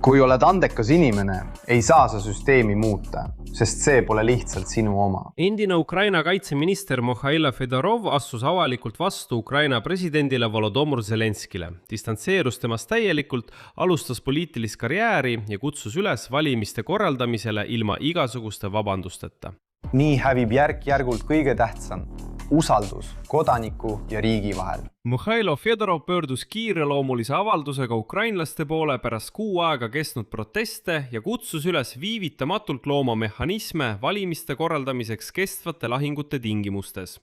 Kui oled andekas inimene, ei saa sa süsteemi muuta, sest see pole lihtsalt sinu oma. Endine Ukraina kaitseminister Mihhail Fedorov astus avalikult vastu Ukraina presidendile Volodymyr Zelenskile. Distantseerus temast täielikult, alustas poliitilist karjääri ja kutsus üles valimiste korraldamisele ilma igasuguste vabandusteta. Nii hävib järk-järgult kõige tähtsam, usaldus kodaniku ja riigi vahel. Mihhail Fedorov pöördus kiireloomulise avaldusega ukrainlaste poole pärast 6 aega kestnud proteste ja kutsus üles viivitamatult looma mehhanisme valimiste korraldamiseks kestvate lahingute tingimustes.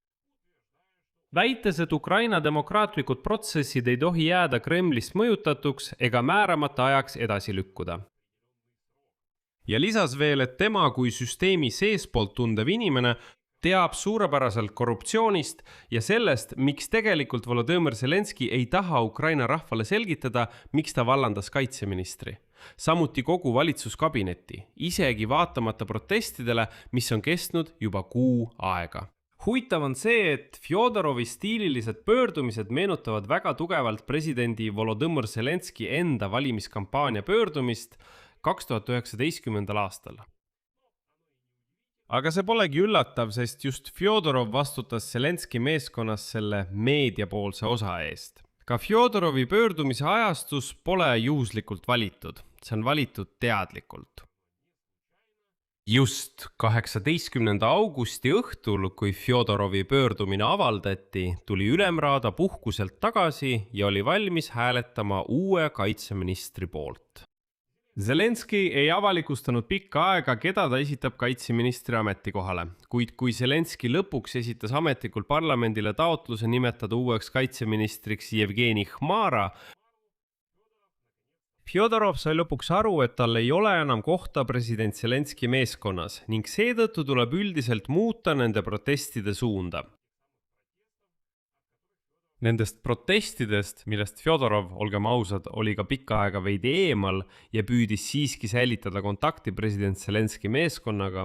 Väites, et Ukraina demokraatlikud protsessid ei tohi jääda Kremlist mõjutatuks ega määramata ajaks edasi lükkuda. Ja lisas veel, et tema kui süsteemi seespoolt tundev inimene teab suurepäraselt korruptsioonist ja sellest, miks tegelikult Volodymyr Zelenski ei taha Ukraina rahvale selgitada, miks ta vallandas kaitseministri. Samuti kogu valitsuskabinetti, isegi vaatamata protestidele, mis on kestnud juba 6 aega. Huvitav on see, et Fjodorovi stiililised pöördumised meenutavad väga tugevalt presidendi Volodymyr Zelenski enda valimiskampaania pöördumist 2019. aastal. Aga see polegi üllatav, sest just Fjodorov vastutas Zelenski meeskonnas selle meediapoolse osa eest. Ka Fjodorovi pöördumise ajastus pole juhuslikult valitud, see on valitud teadlikult. Just 18. augusti õhtul, kui Fjodorovi pöördumine avaldati, tuli Ülemraada puhkuselt tagasi ja oli valmis hääletama uue kaitseministri poolt. Zelenski ei avalikustanud pikka aega, keda ta esitab kaitseministri ametikohale, kuid kui Zelenski lõpuks esitas ametlikult parlamendile taotluse nimetada uueks kaitseministriks Jevgeni Khmara, Fjodorov sai lõpuks aru, et tal ei ole enam kohta president Zelenski meeskonnas ning seetõttu tuleb üldiselt muuta nende protestide suunda. Nendest protestidest, millest Fjodorov, olgem ausad, oli ka pikka aega veidi eemal ja püüdis siiski säilitada kontakti president Zelenski meeskonnaga.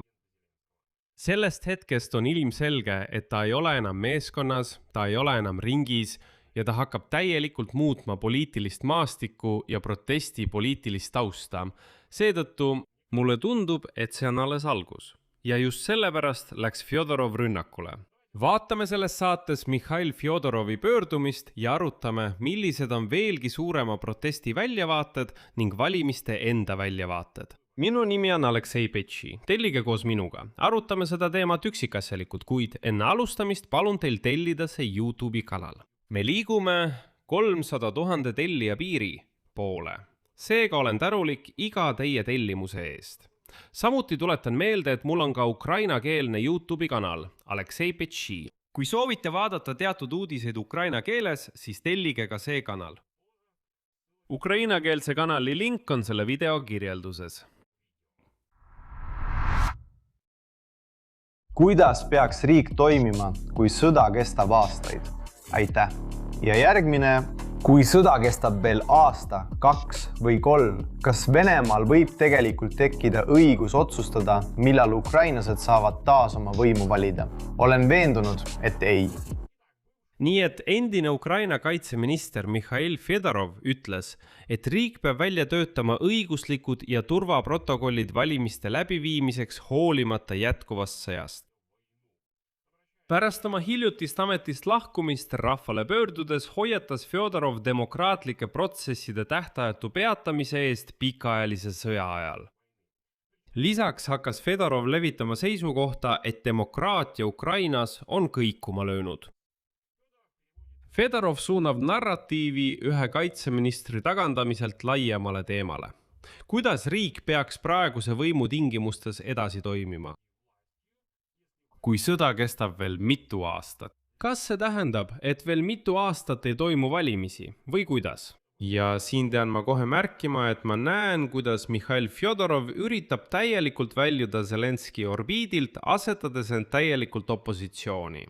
Sellest hetkest on ilmselge, et ta ei ole enam meeskonnas, ta ei ole enam ringis ja ta hakkab täielikult muutma poliitilist maastikku ja protesti poliitilist tausta. Seetõttu mulle tundub, et see on alles algus. Ja just sellepärast läks Fjodorov rünnakule. Vaatame selles saates Mihhail Fjodorovi pöördumist ja arutame, millised on veelgi suurema protesti väljavaated ning valimiste enda väljavaated. Minu nimi on Aleksei Petši, tellige koos minuga. Arutame seda teemat üksikasjalikult, kuid enne alustamist palun teil tellida see YouTube'i kanal. Me liigume 300 000 tellija piiri poole. Seega olen tänulik iga teie tellimuse eest. Samuti tuletan meelde, et mul on ka ukrainakeelne YouTube'i kanal, Aleksei Petši. Kui soovite vaadata teatud uudiseid ukraina keeles, siis tellige ka see kanal. Ukrainakeelse kanali link on selle video kirjelduses. Kuidas peaks riik toimima, kui sõda kestab aastaid? Aitäh! Ja järgmine, kui sõda kestab veel aasta, 2 või 3, kas Venemaal võib tegelikult tekkida õigus otsustada, millal ukrainlased saavad taas oma võimu valida? Olen veendunud, et ei. Nii et endine Ukraina kaitseminister Mihhail Fedorov ütles, et riik peab välja töötama õiguslikud ja turvaprotokollid valimiste läbiviimiseks hoolimata jätkuvast sõjast. Pärast oma hiljutist ametist lahkumist rahvale pöördudes hoiatas Fjodorov demokraatlike protsesside tähtajatu peatamise eest pikaajalise sõja ajal. Lisaks hakkas Fedorov levitama seisukohta, et demokraatia Ukrainas on kõikuma löönud. Fedorov suunab narratiivi ühe kaitseministri tagandamiselt laiemale teemale. Kuidas riik peaks praeguse võimu tingimustes edasi toimima? Kui sõda kestab veel mitu aastat. Kas see tähendab, et veel mitu aastat ei toimu valimisi või kuidas? Ja siin tean ma kohe märkima, et ma näen, kuidas Mihhail Fjodorov üritab täielikult väljuda Zelenski orbiidilt, asetades end täielikult opositsiooni.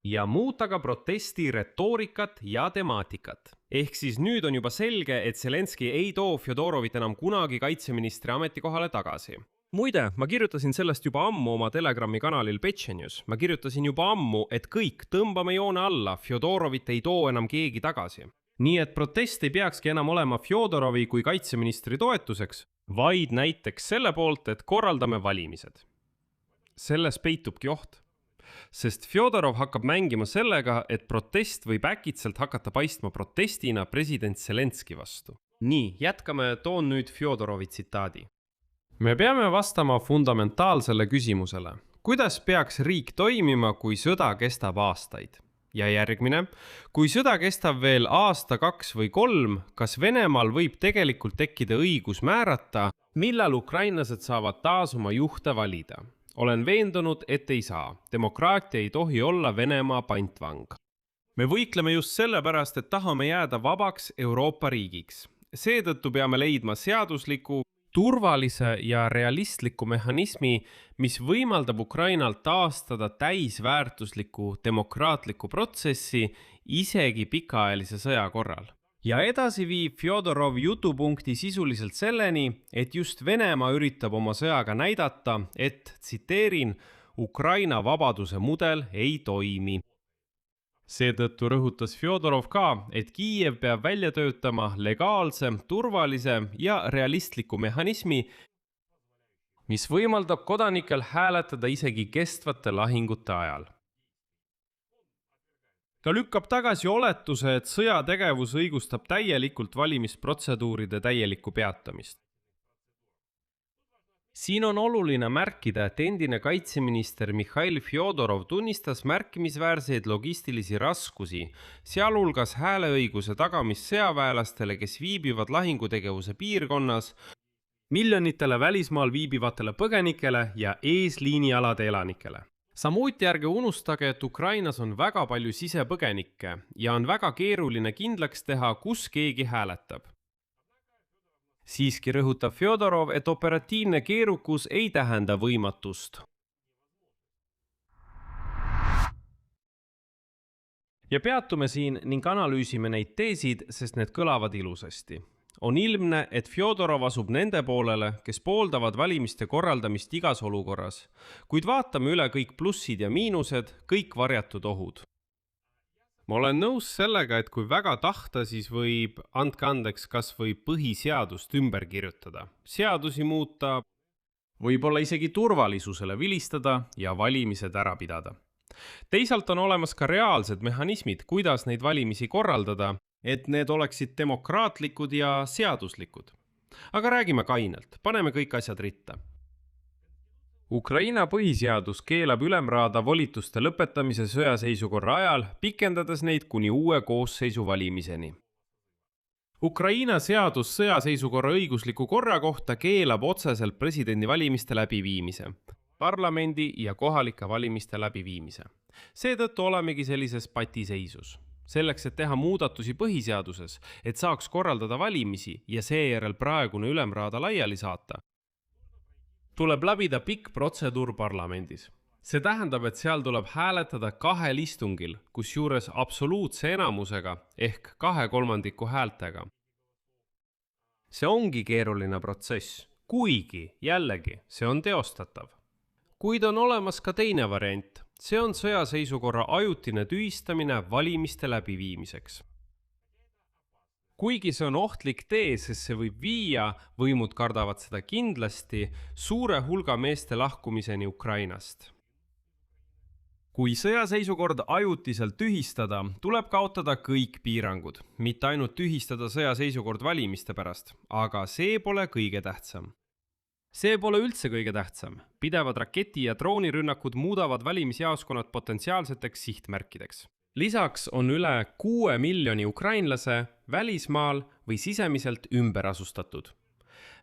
Ja muuta ka protesti retoorikat ja temaatikat. Ehk siis nüüd on juba selge, et Zelenski ei too Fjodorovit enam kunagi kaitseministri ametikohale tagasi. Muide, ma kirjutasin sellest juba ammu oma Telegrami kanalil Petšenius. Ma kirjutasin juba ammu, et kõik tõmbame joone alla, Fjodorovit ei too enam keegi tagasi. nii et protest ei peakski enam olema Fjodorovi kui kaitseministri toetuseks, vaid näiteks selle poolt, et korraldame valimised. Selles peitubki oht, sest Fjodorov hakkab mängima sellega, et protest võib äkitselt hakata paistma protestina president Zelenski vastu. Nii, jätkame, toon nüüd Fjodorovi tsitaadi. Me peame vastama fundamentaalsele küsimusele. Kuidas peaks riik toimima, kui sõda kestab aastaid? Ja järgmine, kui sõda kestab veel aasta, 2 või 3, kas Venemaal võib tegelikult tekkida õigus määrata, millal ukrainlased saavad taas oma juhte valida? Olen veendunud, et ei saa. Demokraatia ei tohi olla Venemaa pantvang. Me võitleme just sellepärast, et tahame jääda vabaks Euroopa riigiks. Seetõttu peame leidma seadusliku, turvalise ja realistliku mehhanismi, mis võimaldab Ukrainal taastada täisväärtusliku demokraatliku protsessi isegi pikaajalise sõja korral. Ja edasi viib Fjodorov jutupunkti sisuliselt selleni, et just Venemaa üritab oma sõjaga näidata, et, tsiteerin, Ukraina vabaduse mudel ei toimi. Seetõttu rõhutas Fjodorov ka, et Kiiev peab välja töötama legaalse, turvalise ja realistliku mehhanismi, mis võimaldab kodanikel hääletada isegi kestvate lahingute ajal. Ta lükkab tagasi oletuse, et sõjategevus õigustab täielikult valimisprotseduuride täielikku peatamist. Siin on oluline märkida, et endine kaitseminister Mihhail Fjodorov tunnistas märkimisväärseid logistilisi raskusi, sealhulgas hääleõiguse tagamist sõjaväelastele, kes viibivad lahingutegevuse piirkonnas, miljonitele välismaal viibivatele põgenikele ja eesliinialade elanikele. Samuti ärge unustage, et Ukrainas on väga palju sisepõgenikke ja on väga keeruline kindlaks teha, kus keegi hääletab. Siiski rõhutab Fjodorov, et operatiivne keerukus ei tähenda võimatust. Ja peatume siin ning analüüsime neid teesid, sest need kõlavad ilusasti. On ilmne, et Fjodorov asub nende poolele, kes pooldavad valimiste korraldamist igas olukorras, kuid vaatame üle kõik plussid ja miinused, kõik varjatud ohud. Ma olen nõus sellega, et kui väga tahta, siis võib, andke andeks, kas või põhiseadust ümber kirjutada, seadusi muuta, võib-olla isegi turvalisusele vilistada ja valimised ära pidada. Teisalt on olemas ka reaalsed mehhanismid, kuidas neid valimisi korraldada, et need oleksid demokraatlikud ja seaduslikud. Aga räägime kainelt, paneme kõik asjad ritta. Ukraina põhiseadus keelab ülemraada volituste lõpetamise sõjaseisukorra ajal, pikendades neid kuni uue koosseisu valimiseni. Ukraina seadus sõjaseisukorra õigusliku korra kohta keelab otseselt presidendi valimiste läbiviimise, parlamendi ja kohalike valimiste läbiviimise. Seetõttu olemegi sellises patiseisus. Selleks, et teha muudatusi põhiseaduses, et saaks korraldada valimisi ja seejärel praegune ülemraada laiali saata, tuleb läbida pikk protseduur parlamendis. See tähendab, et seal tuleb hääletada 2 istungil, kusjuures absoluutse enamusega ehk 2/3 häältega. See ongi keeruline protsess, kuigi jällegi see on teostatav. Kuid on olemas ka teine variant. See on sõjaseisukorra ajutine tühistamine valimiste läbiviimiseks. Kuigi see on ohtlik tee, sest see võib viia, võimud kardavad seda kindlasti, suure hulga meeste lahkumiseni Ukrainast. Kui sõjaseisukord ajutiselt tühistada, tuleb kaotada kõik piirangud, mitte ainult tühistada sõjaseisukord valimiste pärast, aga see pole kõige tähtsam. See pole üldse kõige tähtsam. Pidevad raketi- ja droonirünnakud muudavad valimisjaoskonnad potentsiaalseteks sihtmärkideks. Lisaks on üle 6 miljoni ukrainlase välismaal või sisemiselt ümber asustatud.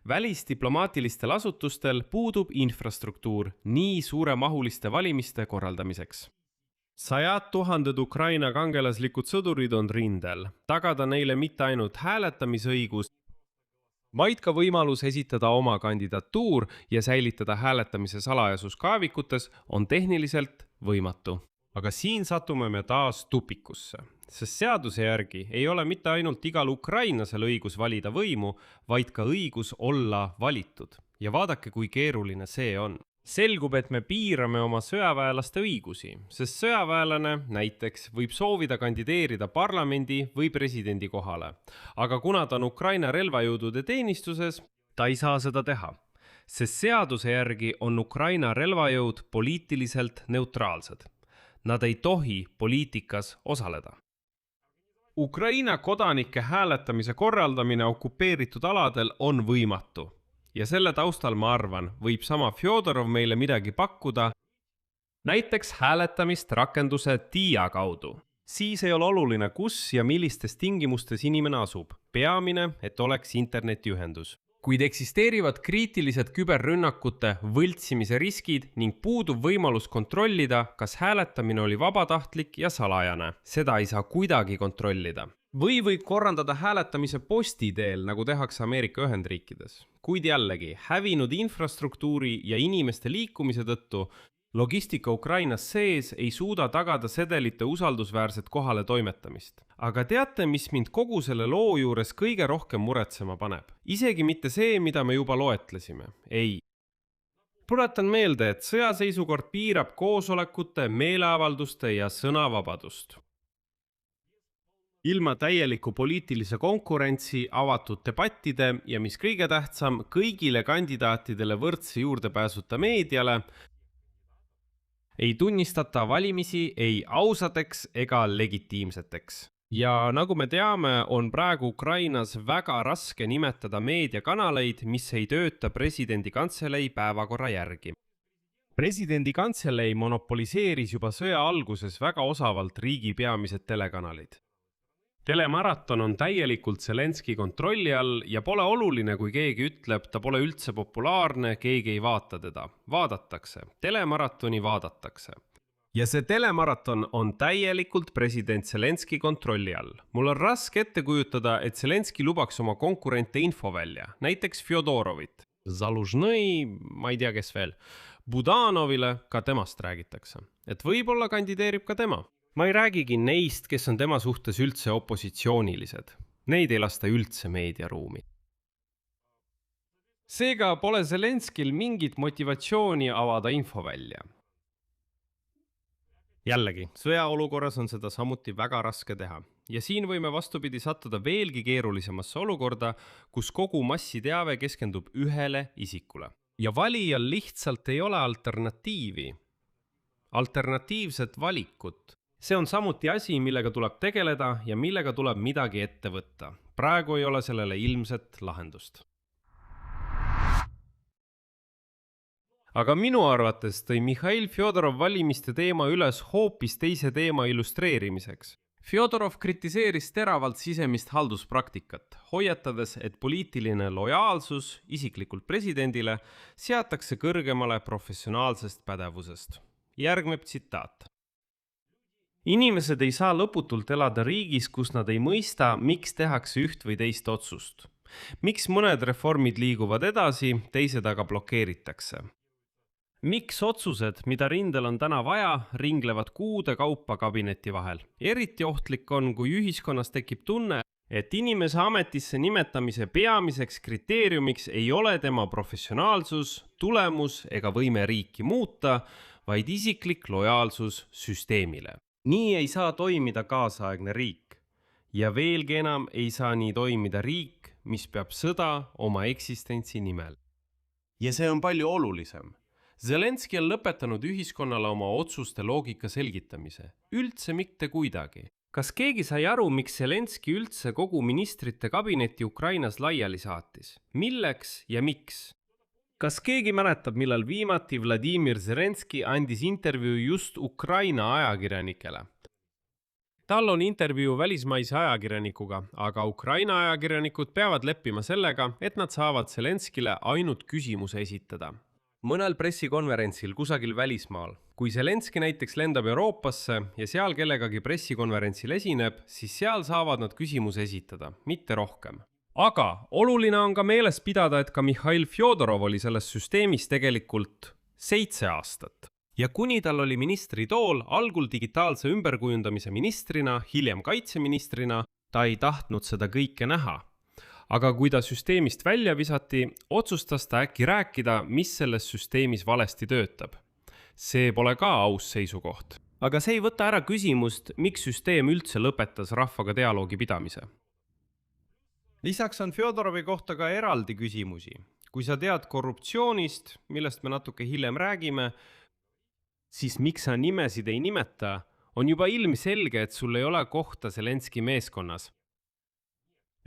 Välisdiplomaatilistel asutustel puudub infrastruktuur nii suuremahuliste valimiste korraldamiseks. 100 000 Ukraina kangelaslikud sõdurid on rindel, tagada neile mitte ainult hääletamisõigus, vaid ka võimalus esitada oma kandidatuur ja säilitada hääletamise salajasus kaevikutes on tehniliselt võimatu. Aga siin satume me taas tupikusse, sest seaduse järgi ei ole mitte ainult igal ukrainlasel õigus valida võimu, vaid ka õigus olla valitud. Ja vaadake, kui keeruline see on. selgub, et me piirame oma sõjaväelaste õigusi, sest sõjaväelane näiteks võib soovida kandideerida parlamendi või presidendi kohale. Aga kuna ta on Ukraina relvajõudude teenistuses, ta ei saa seda teha, sest seaduse järgi on Ukraina relvajõud poliitiliselt neutraalsed. Nad ei tohi poliitikas osaleda. Ukraina kodanike hääletamise korraldamine okupeeritud aladel on võimatu. Ja selle taustal ma arvan, võib sama Fjodorov meile midagi pakkuda, näiteks hääletamist rakenduse TIA kaudu. Siis ei ole oluline, kus ja millistes tingimustes inimene asub. Peamine, et oleks internetiühendus. Kuid eksisteerivad kriitilised küberrünnakute võltsimise riskid ning puudub võimalus kontrollida, kas hääletamine oli vabatahtlik ja salajane. Seda ei saa kuidagi kontrollida. Või võib korraldada hääletamise posti teel, nagu tehakse Ameerika Ühendriikides. Kuid jällegi, hävinud infrastruktuuri ja inimeste liikumise tõttu logistika Ukrainas sees ei suuda tagada sedelite usaldusväärset kohale toimetamist. Aga teate, mis mind kogu selle loo juures kõige rohkem muretsema paneb? Isegi mitte see, mida me juba loetlesime. Ei. Tuletan meelde, et sõjaseisukord piirab koosolekute, meeleavalduste ja sõnavabadust. Ilma täieliku poliitilise konkurentsi, avatud debattide ja mis kõige tähtsam, kõigile kandidaatidele võrdse juurdepääsuta meediale, ei tunnistata valimisi ei ausateks ega legitiimseteks. Ja nagu me teame, on praegu Ukrainas väga raske nimetada meediakanaleid, mis ei tööta presidendi kantselei päevakorra järgi. Presidendi kantselei monopoliseeris juba sõja alguses väga osavalt riigi peamised telekanalid. Telemaraton on täielikult Zelenski kontrolli all ja pole oluline, kui keegi ütleb, ta pole üldse populaarne, keegi ei vaata teda. Vaadatakse. Telemaratoni vaadatakse. Ja see telemaraton on täielikult president Zelenski kontrolli all. Mul on raske ette kujutada, et Zelenski lubaks oma konkurente info välja, näiteks Fjodorovit, Zalužnõi, ma ei tea, kes veel, Budanovile, ka temast räägitakse. Et võib-olla kandideerib ka tema. Ma ei räägigi neist, kes on tema suhtes üldse opositsioonilised. Neid ei lasta üldse meediaruumi. Seega pole Zelenskil mingit motivatsiooni avada info välja. Jällegi, sõjaolukorras on seda samuti väga raske teha. Ja siin võime vastupidi sattuda veelgi keerulisemasse olukorda, kus kogu massiteave keskendub ühele isikule. Ja valijal lihtsalt ei ole alternatiivi. Alternatiivset valikut. See on samuti asi, millega tuleb tegeleda ja millega tuleb midagi ette võtta. Praegu ei ole sellele ilmset lahendust. Aga minu arvates tõi Mihhail Fjodorov valimiste teema üles hoopis teise teema illustreerimiseks. Fjodorov kritiseeris teravalt sisemist halduspraktikat, hoiatades, et poliitiline lojaalsus isiklikult presidendile seatakse kõrgemale professionaalsest pädevusest. Järgneb tsitaat. Inimesed ei saa lõputult elada riigis, kus nad ei mõista, miks tehakse üht või teist otsust. Miks mõned reformid liiguvad edasi, teised aga blokeeritakse. Miks otsused, mida rindel on täna vaja, ringlevad kuude kaupa kabineti vahel. Eriti ohtlik on, kui ühiskonnas tekib tunne, et inimese ametisse nimetamise peamiseks kriteeriumiks ei ole tema professionaalsus, tulemus ega võime riiki muuta, vaid isiklik lojaalsus süsteemile. Nii ei saa toimida kaasaegne riik. Ja veelgi enam ei saa nii toimida riik, mis peab sõda oma eksistentsi nimel. Ja see on palju olulisem. Zelenski on lõpetanud ühiskonnale oma otsuste loogika selgitamise. Üldse mitte kuidagi. Kas keegi sai aru, miks Zelenski üldse kogu ministrite kabineti Ukrainas laiali saatis? Milleks ja miks? Kas keegi mäletab, millal viimati Vladimir Zelenski andis intervjuu just Ukraina ajakirjanikele? Tal on intervjuu välismaise ajakirjanikuga, aga Ukraina ajakirjanikud peavad leppima sellega, et nad saavad Zelenskile ainult küsimuse esitada. Mõnel pressikonverentsil kusagil välismaal. Kui Zelenski näiteks lendab Euroopasse ja seal kellegagi pressikonverentsil esineb, siis seal saavad nad küsimuse esitada, mitte rohkem. Aga oluline on ka meeles pidada, et ka Mihhail Fjodorov oli selles süsteemis tegelikult 7 aastat. Ja kuni tal oli ministri tool, algul digitaalse ümberkujundamise ministrina, hiljem kaitseministrina, ta ei tahtnud seda kõike näha. aga kui ta süsteemist välja visati, otsustas ta äkki rääkida, mis selles süsteemis valesti töötab. See pole ka aus seisukoht. Aga see ei võta ära küsimust, miks süsteem üldse lõpetas rahvaga dialoogi pidamise. Lisaks on Fjodorovi kohta ka eraldi küsimusi. Kui sa tead korruptsioonist, millest me natuke hiljem räägime, siis miks sa nimesid ei nimeta, on juba ilmselge, et sul ei ole kohta Zelenski meeskonnas.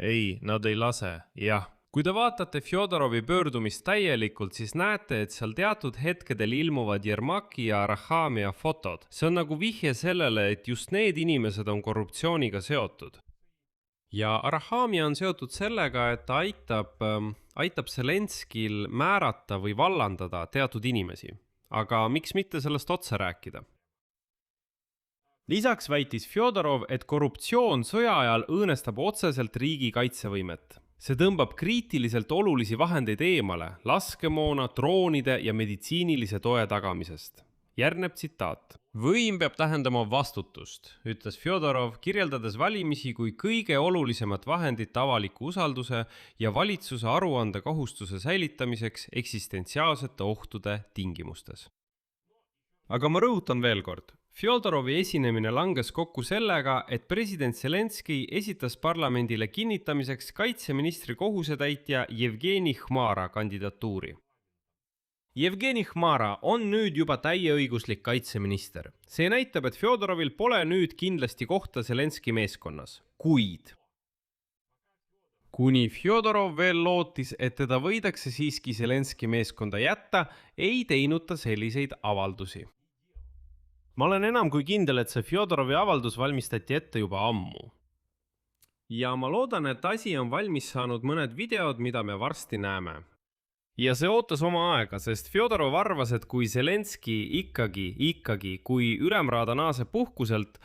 Ei, nad ei lase, jah. Kui te vaatate Fjodorovi pöördumist täielikult, siis näete, et seal teatud hetkedel ilmuvad Yermaki ja Arahamia fotod. See on nagu vihje sellele, et just need inimesed on korruptsiooniga seotud. Ja Arahamia on seotud sellega, et ta aitab Zelenskil määrata või vallandada teatud inimesi. Aga miks mitte sellest otse rääkida? Lisaks väitis Fjodorov, et korruptsioon sõja ajal õõnestab otseselt riigi kaitsevõimet. See tõmbab kriitiliselt olulisi vahendeid eemale, laskemoona, droonide ja meditsiinilise toe tagamisest. Järgneb tsitaat. Võim peab tähendama vastutust, ütles Fjodorov, kirjeldades valimisi kui kõige olulisemat vahendit avaliku usalduse ja valitsuse aruande kohustuse säilitamiseks eksistentsiaalsete ohtude tingimustes. Aga ma rõhutan veel kord. Fjodorovi esinemine langes kokku sellega, et president Zelenski esitas parlamendile kinnitamiseks kaitseministri kohusetäitja Jevgeni Hmara kandidatuuri. Jevgeni Hmara on nüüd juba täieõiguslik kaitseminister. See näitab, et Fjodorovil pole nüüd kindlasti kohta Zelenski meeskonnas, kuid kuni Fjodorov veel lootis, et teda võidakse siiski Zelenski meeskonda jätta, ei teinud ta selliseid avaldusi. Ma olen enam kui kindel, et see Fjodorovi avaldus valmistati ette juba ammu. Ja ma loodan, et asi on valmis saanud mõned videod, mida me varsti näeme. Ja see ootas oma aega, sest Fjodorov arvas, et kui Zelenski ikkagi, kui ülemraada naaseb puhkuselt,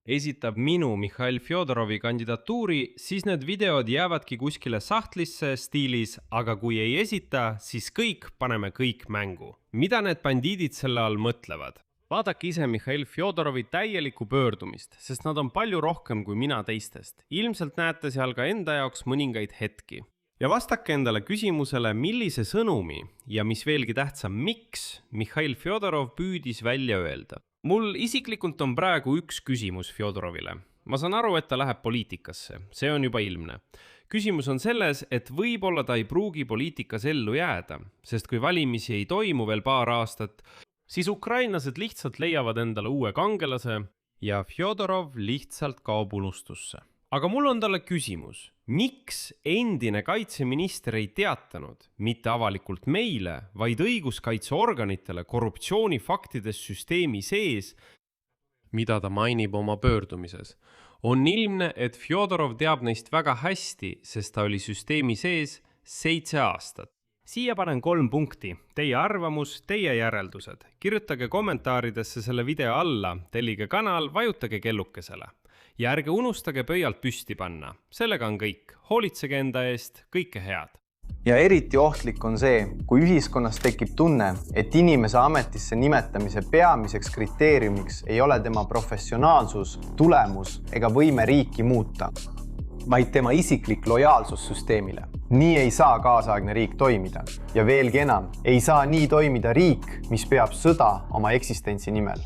esitab minu Mihhail Fjodorovi kandidatuuri, siis need videod jäävadki kuskile sahtlisse stiilis, aga kui ei esita, siis paneme kõik mängu. Mida need bandiidid selle all mõtlevad? Vaadake ise Mihhail Fjodorovi täielikku pöördumist, sest nad on palju rohkem kui mina teistest. Ilmselt näete seal ka enda jaoks mõningaid hetki. Ja vastake endale küsimusele, millise sõnumi ja mis veelgi tähtsam, miks Mihhail Fjodorov püüdis välja öelda. Mul isiklikult on praegu üks küsimus Fjodorovile. Ma saan aru, et ta läheb poliitikasse. See on juba ilmne. Küsimus on selles, et võib-olla ta ei pruugi poliitikas ellu jääda, sest kui valimisi ei toimu veel paar aastat, siis ukrainlased lihtsalt leiavad endale uue kangelase ja Fjodorov lihtsalt kaob unustusse. Aga mul on talle küsimus, miks endine kaitseminister ei teatanud, mitte avalikult meile, vaid õiguskaitseorganitele korruptsioonifaktidest süsteemi sees, mida ta mainib oma pöördumises. On ilmne, et Fjodorov teab neist väga hästi, sest ta oli süsteemi sees 7 aastat. Siia panen 3 punkti. Teie arvamus, teie järeldused. Kirjutage kommentaaridesse selle video alla, tellige kanal, vajutage kellukesele. Ja ärge unustage pöialt püsti panna. Sellega on kõik. Hoolitsege enda eest, kõike head. Ja eriti ohtlik on see, kui ühiskonnas tekib tunne, et inimese ametisse nimetamise peamiseks kriteeriumiks ei ole tema professionaalsus, tulemus ega võime riiki muuta, vaid tema isiklik lojaalsus süsteemile. Nii ei saa kaasaegne riik toimida. Ja veelgi enam, ei saa nii toimida riik, mis peab sõda oma eksistentsi nimel.